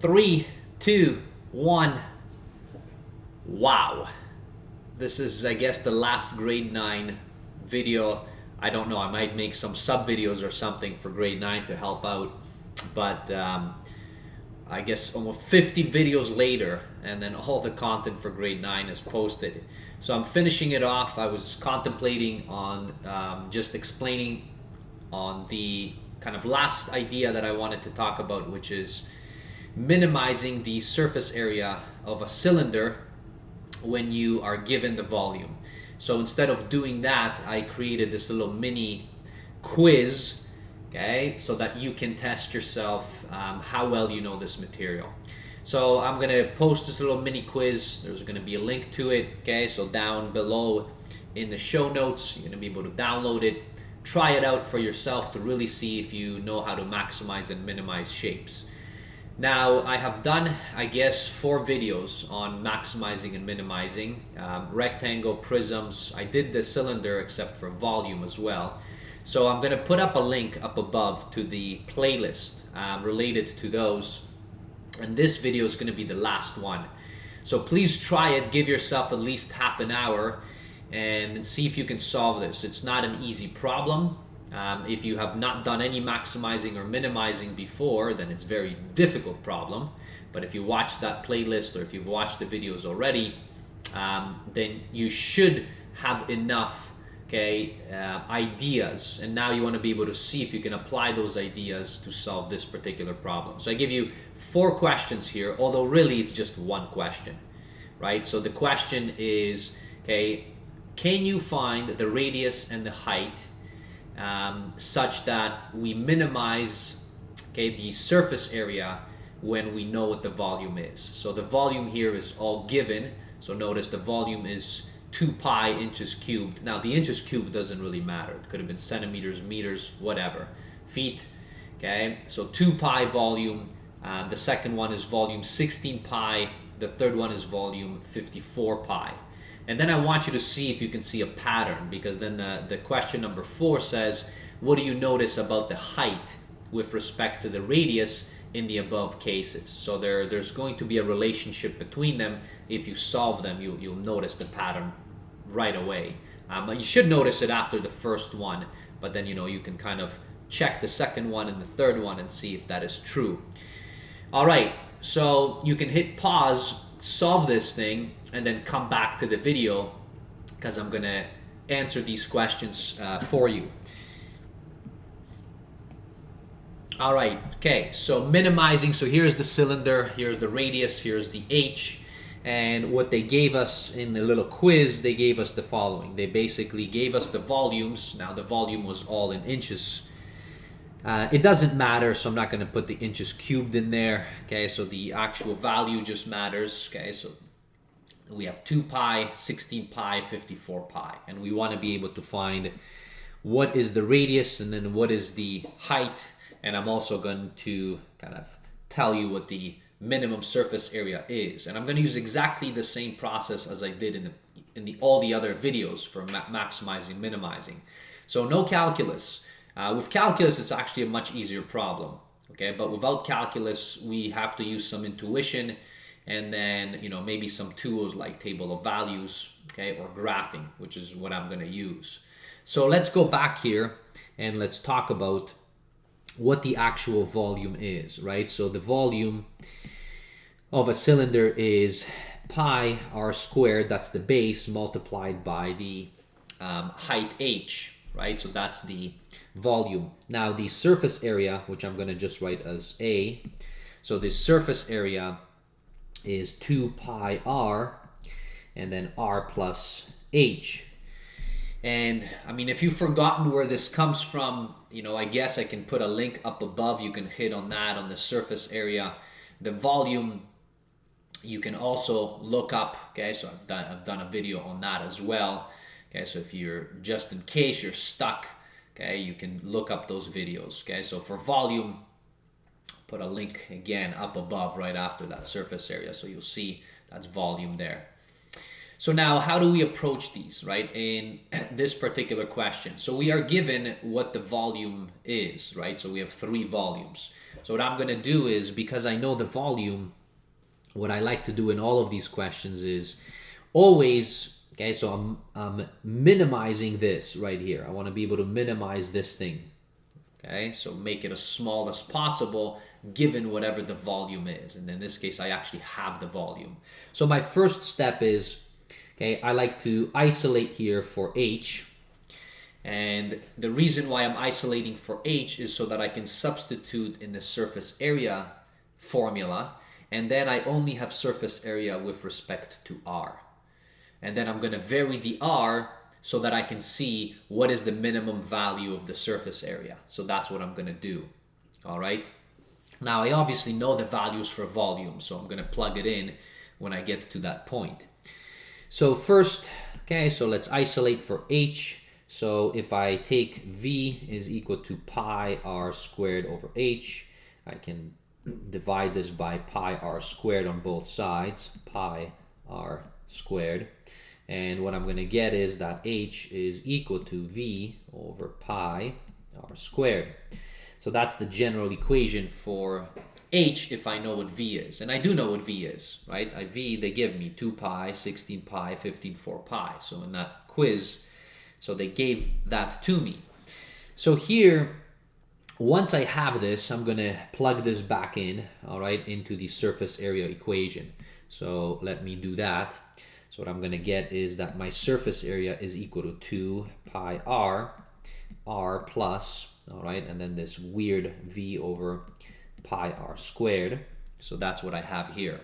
3, 2, 1. Wow. This is, I guess, the last grade 9 video. I don't know, I might make some sub videos or something for grade 9 to help out. But I guess almost 50 videos later, and then all the content for grade 9 is posted. So I'm finishing it off. I was contemplating on just explaining on the kind of last idea that I wanted to talk about, which is minimizing the surface area of a cylinder when you are given the volume. So instead of doing that, I created this little mini quiz, okay, so that you can test yourself how well you know this material. So I'm gonna post this little mini quiz. There's gonna be a link to it, okay, so down below in the show notes, you're gonna be able to download it, try it out for yourself to really see if you know how to maximize and minimize shapes. Now, I have done, I guess, 4 videos on maximizing and minimizing, rectangle, prisms. I did the cylinder except for volume as well. So I'm going to put up a link up above to the playlist related to those. And this video is going to be the last one. So please try it, give yourself at least half an hour and see if you can solve this. It's not an easy problem. If you have not done any maximizing or minimizing before, then it's a very difficult problem. But if you watch that playlist or if you've watched the videos already, then you should have enough ideas. And now you want to be able to see if you can apply those ideas to solve this particular problem. So I give you 4 questions here, although really it's just one question, right? So the question is, can you find the radius and the height such that we minimize the surface area when we know what the volume is. So the volume here is all given. So notice the volume is 2 pi inches cubed. Now the inches cubed doesn't really matter. It could have been centimeters, meters, whatever. Feet, okay? So 2 pi volume. The second one is volume 16 pi. The third one is volume 54 pi. And then I want you to see if you can see a pattern, because then the question number 4 says, what do you notice about the height with respect to the radius in the above cases? So there's going to be a relationship between them. If you solve them, you'll notice the pattern right away. You should notice it after the first one, but then you can kind of check the second one and the third one and see if that is true. All right, so you can hit pause, solve this thing, and then come back to the video because I'm gonna answer these questions for you. All right, okay, so minimizing. So here's the cylinder, here's the radius, here's the H, and what they gave us in the little quiz, they gave us the following. They basically gave us the volumes. Now the volume was all in inches. It doesn't matter, so I'm not going to put the inches cubed in there. Okay, so the actual value just matters. Okay, so we have 2 pi, 16 pi, 54 pi. And we want to be able to find what is the radius and then what is the height. And I'm also going to kind of tell you what the minimum surface area is. And I'm going to use exactly the same process as I did in all the other videos for maximizing, minimizing. So no calculus. With calculus, it's actually a much easier problem, okay? But without calculus, we have to use some intuition and then, maybe some tools like table of values, okay, or graphing, which is what I'm going to use. So let's go back here and let's talk about what the actual volume is, right? So the volume of a cylinder is pi r squared, that's the base, multiplied by the height h, right? So that's the volume. Now the surface area, which I'm going to just write as A, so this surface area is 2 pi r and then r plus h. And I mean, if you've forgotten where this comes from, I guess I can put a link up above. You can hit on that on the surface area. The volume you can also look up, okay? So I've done a video on that as well. Okay, so if you're, just in case you're stuck, okay, you can look up those videos, okay? So for volume, put a link again up above right after that surface area, so you'll see that's volume there. So now, how do we approach these, right, in this particular question? So we are given what the volume is, right? So we have 3 volumes. So what I'm going to do is, because I know the volume, what I like to do in all of these questions is always, okay, so I'm minimizing this right here. I want to be able to minimize this thing. Okay, so make it as small as possible given whatever the volume is. And in this case, I actually have the volume. So my first step is, okay, I like to isolate here for H. And the reason why I'm isolating for H is so that I can substitute in the surface area formula. And then I only have surface area with respect to R. And then I'm going to vary the R so that I can see what is the minimum value of the surface area. So that's what I'm going to do. All right. Now, I obviously know the values for volume, so I'm going to plug it in when I get to that point. So first, okay, so let's isolate for H. So if I take V is equal to pi R squared over H, I can divide this by pi R squared on both sides, pi R squared. And what I'm going to get is that H is equal to V over pi R squared. So that's the general equation for H if I know what V is. And I do know what V is, right? V, they give me 2 pi, 16 pi, 15, 4 pi. So in that quiz, so they gave that to me. So here, once I have this, I'm going to plug this back in, all right, into the surface area equation. So let me do that. So what I'm going to get is that my surface area is equal to 2 pi r plus, all right, and then this weird V over pi r squared. So that's what I have here.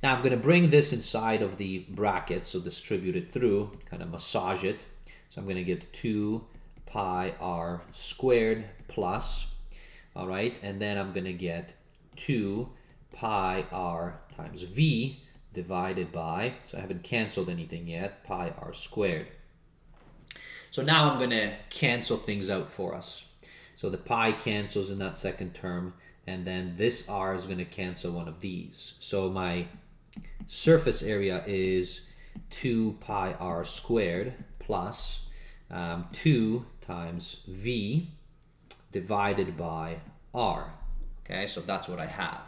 Now I'm going to bring this inside of the bracket, so distribute it through, kind of massage it. So I'm going to get 2 pi r squared plus, all right, and then I'm going to get 2 pi r times V divided by, so I haven't canceled anything yet, pi r squared. So now I'm going to cancel things out for us. So the pi cancels in that second term, and then this r is going to cancel one of these. So my surface area is 2 pi r squared plus 2 times V divided by r. Okay, so that's what I have.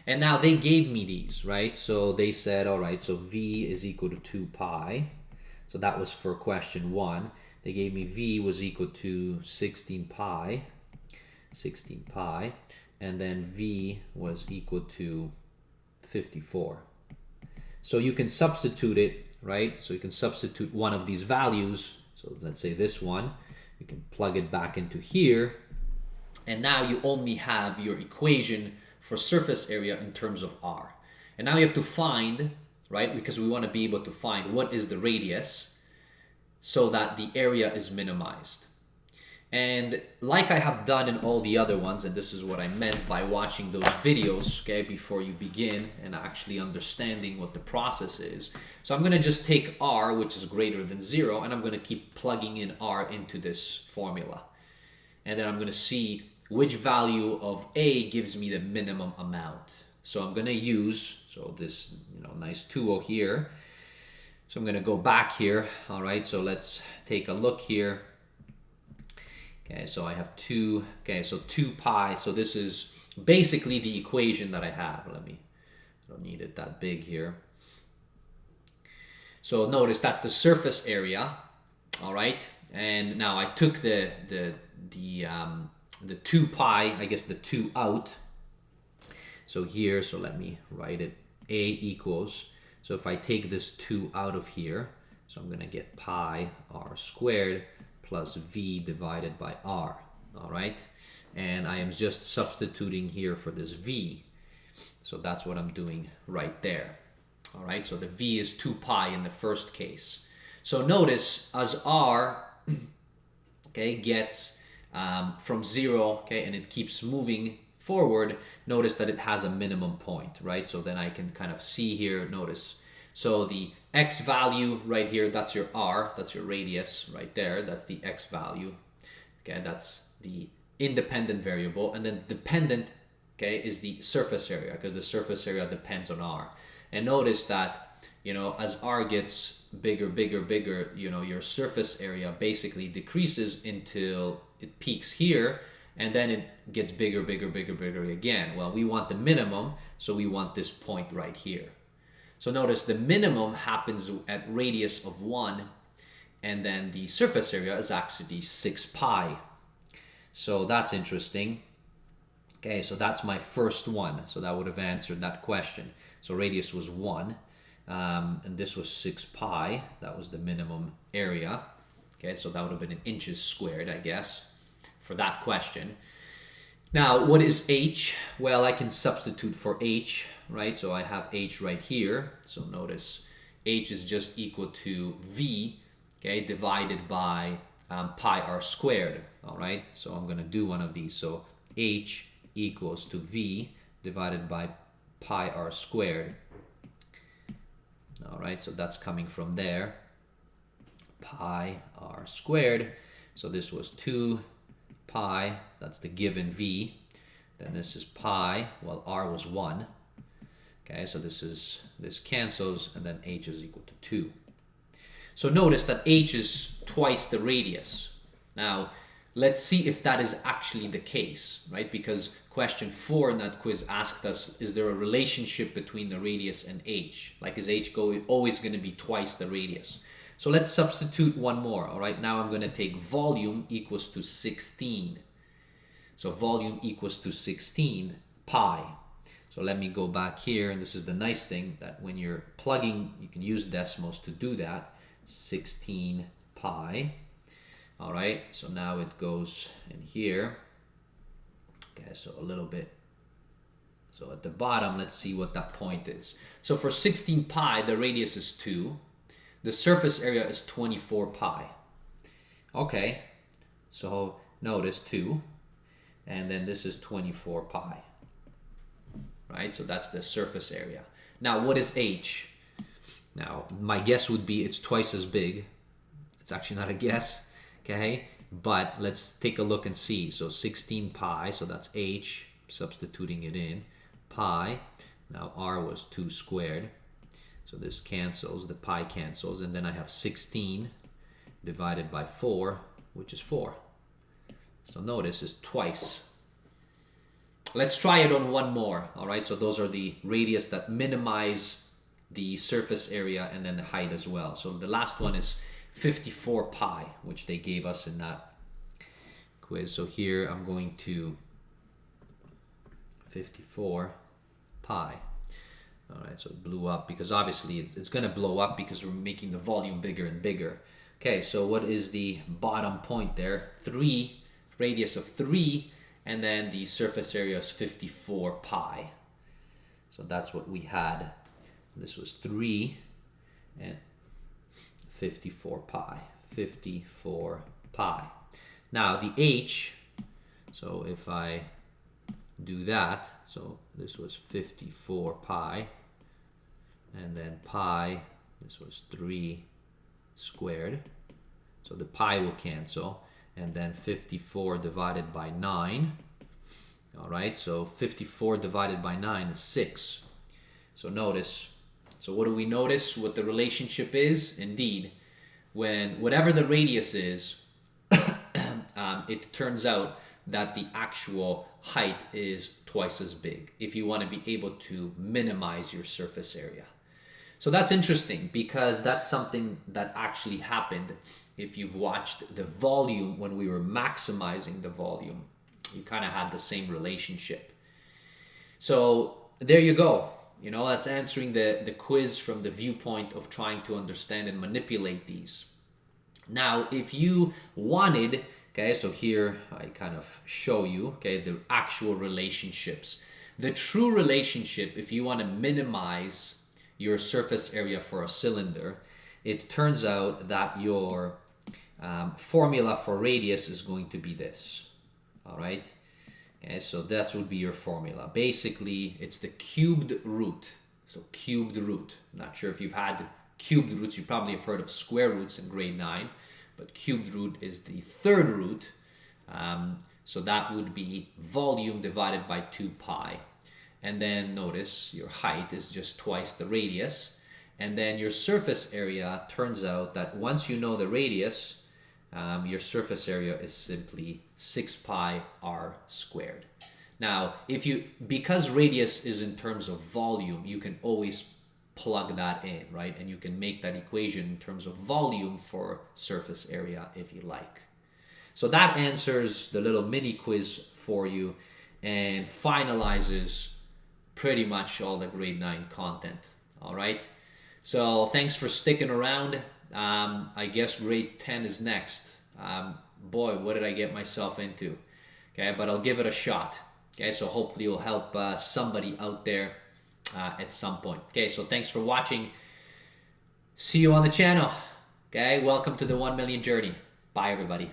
And now they gave me these, right? So they said, all right, so V is equal to 2 pi. So that was for question 1. They gave me V was equal to 16 pi, and then V was equal to 54. So you can substitute it, right? So you can substitute one of these values. So let's say this one, you can plug it back into here. And now you only have your equation for surface area in terms of R. And now you have to find, right, because we want to be able to find what is the radius so that the area is minimized. And like I have done in all the other ones, and this is what I meant by watching those videos, okay, before you begin and actually understanding what the process is. So I'm going to just take R, which is greater than 0, and I'm going to keep plugging in R into this formula. And then I'm going to see which value of A gives me the minimum amount. So I'm going to use, so this, nice tool here. So I'm going to go back here. All right, so let's take a look here. Okay, so I have 2, okay, so 2 pi. So this is basically the equation that I have. I don't need it that big here. So notice that's the surface area, all right? And now I took the 2 pi, I guess the 2 out. So here, so let me write it, A equals, so if I take this 2 out of here, so I'm going to get pi r squared plus V divided by R, all right? And I am just substituting here for this V. So that's what I'm doing right there, all right? So the V is 2 pi in the first case. So notice as R, okay, gets from 0, okay, and it keeps moving forward, notice that it has a minimum point, right? So then I can kind of see here, notice. So the X value right here, that's your R, that's your radius right there, that's the X value, okay, that's the independent variable, and then dependent, okay, is the surface area, because the surface area depends on R. And notice that, as R gets bigger, your surface area basically decreases until it peaks here, and then it gets bigger, bigger, bigger, bigger again. Well, we want the minimum, so we want this point right here. So notice the minimum happens at radius of 1, and then the surface area is actually 6 pi. So that's interesting. Okay, so that's my first one. So that would have answered that question. So radius was 1, and this was 6 pi. That was the minimum area. Okay, so that would have been in inches squared, I guess, for that question. Now, what is h? Well, I can substitute for h, right? So I have h right here. So notice h is just equal to v, okay, divided by pi r squared, all right? So I'm going to do one of these. So h equals to v divided by pi r squared. All right, so that's coming from there. Pi r squared. So this was 2 pi, that's the given v. Then this is pi, well, r was 1. Okay, so this cancels, and then h is equal to 2. So notice that h is twice the radius. Now, let's see if that is actually the case, right? Because question 4 in that quiz asked us, is there a relationship between the radius and h? Like, is h always going to be twice the radius? So let's substitute one more, all right? Now I'm going to take volume equals to 16. So volume equals to 16 pi. So let me go back here, and this is the nice thing, that when you're plugging, you can use decimals to do that. 16 pi. All right, so now it goes in here. Okay, so a little bit. So at the bottom, let's see what that point is. So for 16 pi, the radius is 2. The surface area is 24 pi. Okay, so notice 2. And then this is 24 pi. Right, so that's the surface area. Now, what is h? Now, my guess would be it's twice as big. It's actually not a guess. Okay, but let's take a look and see. So 16 pi, so that's h, substituting it in, pi. Now r was 2 squared. So this cancels, the pi cancels, and then I have 16 divided by 4, which is 4. So notice it's twice. Let's try it on one more, all right? So those are the radius that minimize the surface area and then the height as well. So the last one is 54 pi, which they gave us in that quiz. So here I'm going to 54 pi. All right, so it blew up because obviously it's going to blow up because we're making the volume bigger and bigger. Okay, so what is the bottom point there? 3, radius of 3, and then the surface area is 54 pi. So that's what we had. This was 3 and 54 pi. 54 pi. Now the h, so if I do that, so this was 54 pi, and then pi, this was 3 squared, so the pi will cancel, and then 54 divided by 9. All right, so 54 divided by 9 is 6. So notice, so what do we notice? What the relationship is? Indeed, when whatever the radius is, it turns out that the actual height is twice as big if you want to be able to minimize your surface area. So that's interesting because that's something that actually happened. If you've watched the volume when we were maximizing the volume, you kind of had the same relationship. So there you go. You know, that's answering the quiz from the viewpoint of trying to understand and manipulate these. Now, if you wanted, okay, so here I kind of show you, okay, the actual relationships. The true relationship, if you want to minimize your surface area for a cylinder, it turns out that your formula for radius is going to be this, all right? Okay, so that would be your formula. Basically, it's the cubed root. So cubed root. Not sure if you've had cubed roots. You probably have heard of square roots in grade 9. But cubed root is the third root. So that would be volume divided by 2 pi. And then notice your height is just twice the radius. And then your surface area, turns out that once you know the radius, your surface area is simply 6 pi r squared. Now, because radius is in terms of volume, you can always plug that in, right? And you can make that equation in terms of volume for surface area if you like. So that answers the little mini quiz for you and finalizes pretty much all the grade 9 content. All right. So thanks for sticking around. I guess grade 10 is next. Boy, what did I get myself into? Okay, but I'll give it a shot. Okay, so hopefully it'll help somebody out there at some point. Okay, so thanks for watching. See you on the channel. Okay, welcome to the 1 million journey. Bye, everybody.